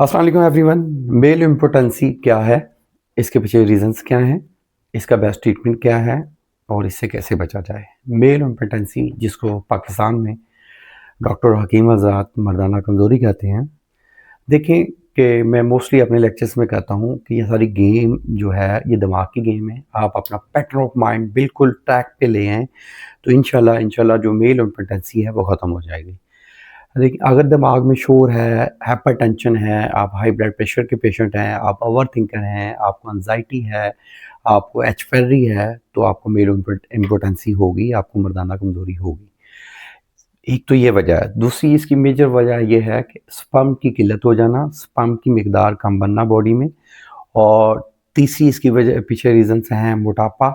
अस्सलाम वालेकुम everyone. Mail impotency क्या है, इसके पीछे रीजंस क्या हैं, इसका बेस्ट ट्रीटमेंट क्या है और इससे कैसे बचा जाए। मेल इम्पोटेंसी, जिसको पाकिस्तान में डॉक्टर हकीम आज़ाद मर्दाना कमज़ोरी कहते हैं। देखें कि मैं मोस्टली अपने लेक्चर्स में कहता हूँ कि ये सारी गेम जो है ये दिमाग की गेम है। आप अपना पैटर्न ऑफ माइंड बिल्कुल ट्रैक पे ले आएँ तो इंशाल्लाह जो मेल इम्पोटेंसी है वो ख़त्म हो जाएगी। देखिए, अगर दिमाग में शोर है, हाइपरटेंशन है, आप हाई ब्लड प्रेशर के पेशेंट हैं, आप ओवरथिंकर हैं, आपको एंग्ज़ायटी है, आपको एच पीलरी है, तो आपको मेल इम्पोटेंसी होगी, आपको मर्दाना कमज़ोरी होगी। एक तो ये वजह है। दूसरी इसकी मेजर वजह ये है कि स्पर्म की किल्लत हो जाना, स्पर्म की मिकदार कम बनना बॉडी में। और तीसरी इसकी वजह पीछे रीज़न्स हैं मोटापा।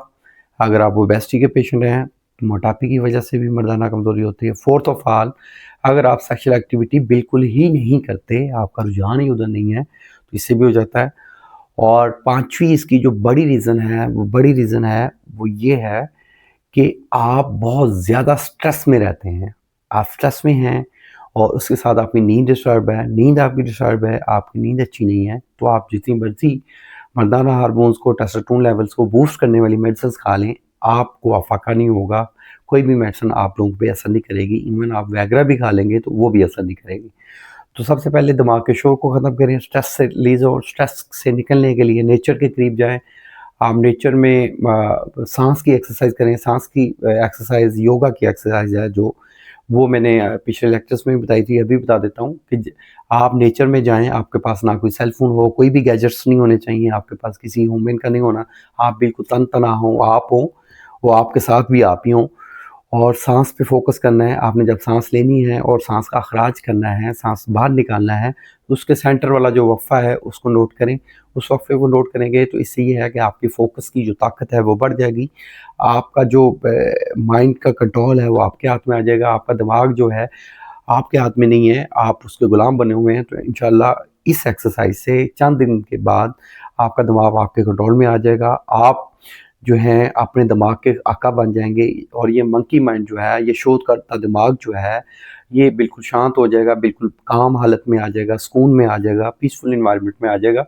अगर आप ओबेसिटी के पेशेंट हैं तो मोटापे की वजह से भी मर्दाना कमज़ोरी होती है। फोर्थ ऑफ ऑल, अगर आप सेक्सुअल एक्टिविटी बिल्कुल ही नहीं करते, आपका रुझान ही उधर नहीं है, तो इससे भी हो जाता है। और पाँचवीं इसकी जो बड़ी रीज़न है, वो ये है कि आप बहुत ज़्यादा स्ट्रेस में रहते हैं। आप स्ट्रेस में हैं और उसके साथ आपकी नींद डिस्टर्ब है, नींद आपकी डिस्टर्ब है, आपकी नींद अच्छी नहीं है, तो आप जितनी मर्ज़ी मर्दाना हार्मोन्स को, टेस्टोस्टेरोन लेवल्स को बूस्ट करने वाली मेडिसिन्स खा लें, आपको अफ़ाका नहीं होगा। कोई भी मेडिसिन आप लोगों पे असर नहीं करेगी। इवन आप वैग्रा भी खा लेंगे तो वो भी असर नहीं करेगी। तो सबसे पहले दिमाग के शोर को ख़त्म करें, स्ट्रेस से रिलीज़ हो। स्ट्रेस से निकलने के लिए नेचर के करीब जाएँ। आप नेचर में साँस की एक्सरसाइज करें। साँस की एक्सरसाइज योगा की एक्सरसाइज है जो, वो मैंने पिछले लेक्चर्स में भी बताई थी, अभी बता देता हूँ कि आप नेचर में जाएँ, आपके पास ना कोई सेल फ़ोन हो, कोई भी गैजेट्स नहीं होने चाहिए, आपके पास किसी ह्यूमन का नहीं होना। आप बिल्कुल तन-तना हो, आप हो, वो आपके साथ भी आप ही हों। और साँस पे फ़ोकस करना है। आपने जब साँस लेनी है और साँस का अख़राज करना है, साँस बाहर निकालना है, तो उसके सेंटर वाला जो वक़्फ़ा है उसको नोट करें। उस वक़्फ़े को नोट करेंगे तो इससे ये है कि आपकी फ़ोकस की जो ताकत है वो बढ़ जाएगी। आपका जो माइंड का कंट्रोल है वो आपके हाथ में आ जाएगा। आपका दिमाग जो है आपके हाथ में नहीं है, आप उसके गुलाम बने हुए हैं। तो इंशाअल्लाह इस एक्सरसाइज़ से चंद दिन के बाद आपका दिमाग आपके कंट्रोल में आ जाएगा। आप जो हैं अपने दिमाग के आका बन जाएँगे और ये मंकी माइंड जो है, ये शोध करता दिमाग जो है, ये बिल्कुल शांत हो जाएगा, बिल्कुल काम हालत में आ जाएगा, सुकून में आ जाएगा, पीसफुल एनवायरनमेंट में आ जाएगा।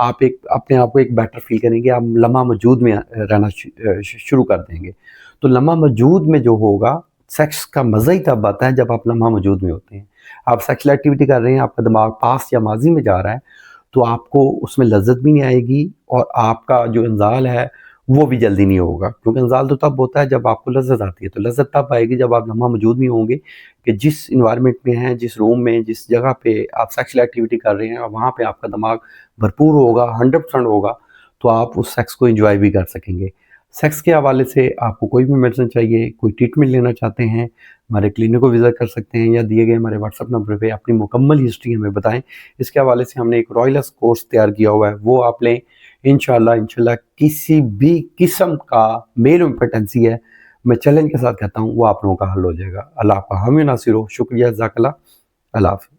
आप एक अपने आप को एक बेटर फ़ील करेंगे, आप लम्हा मौजूद में रहना शुरू कर देंगे। तो लम्हा मौजूद में जो होगा, सेक्स का मज़ा ही तब आता है जब आप लम्हा मौजूद में होते हैं। आप सेक्सुअल एक्टिविटी कर रहे हैं, आपका दिमाग पास्ट या माज़ी में जा रहा है, तो आपको उसमें लज़्ज़त भी नहीं आएगी और आपका जो इंज़ाल है वो भी जल्दी नहीं होगा, क्योंकि इंज़ाल तो तब होता है जब आपको लज़्ज़त आती है। तो लज़्ज़त तब आएगी जब आप लम्हा मौजूद में होंगे कि जिस एनवायरनमेंट में हैं, जिस रूम में, जिस जगह पे आप सेक्सुअल एक्टिविटी कर रहे हैं और वहाँ पे आपका दिमाग भरपूर होगा, 100% होगा, तो आप उस सेक्स को एन्जॉय भी कर सकेंगे। सेक्स के हवाले से आपको कोई भी मेडिसिन चाहिए, कोई ट्रीटमेंट लेना चाहते हैं, हमारे क्लिनिक को विज़िट कर सकते हैं या दिए गए हमारे व्हाट्सएप नंबर पे अपनी मुकम्मल हिस्ट्री हमें बताएँ। इसके हवाले से हमने एक रॉयलस कोर्स तैयार किया हुआ है, वो आप लें। इंशाल्लाह किसी भी किस्म का मेल इम्पोटेंसी है, मैं चैलेंज के साथ कहता हूँ, वो आप लोगों का हल हो जाएगा। अल्लाह आपका हामी नासिर हो। शुक्रिया, जज़ाकल्लाह। अल्लाह हाफ़िज़।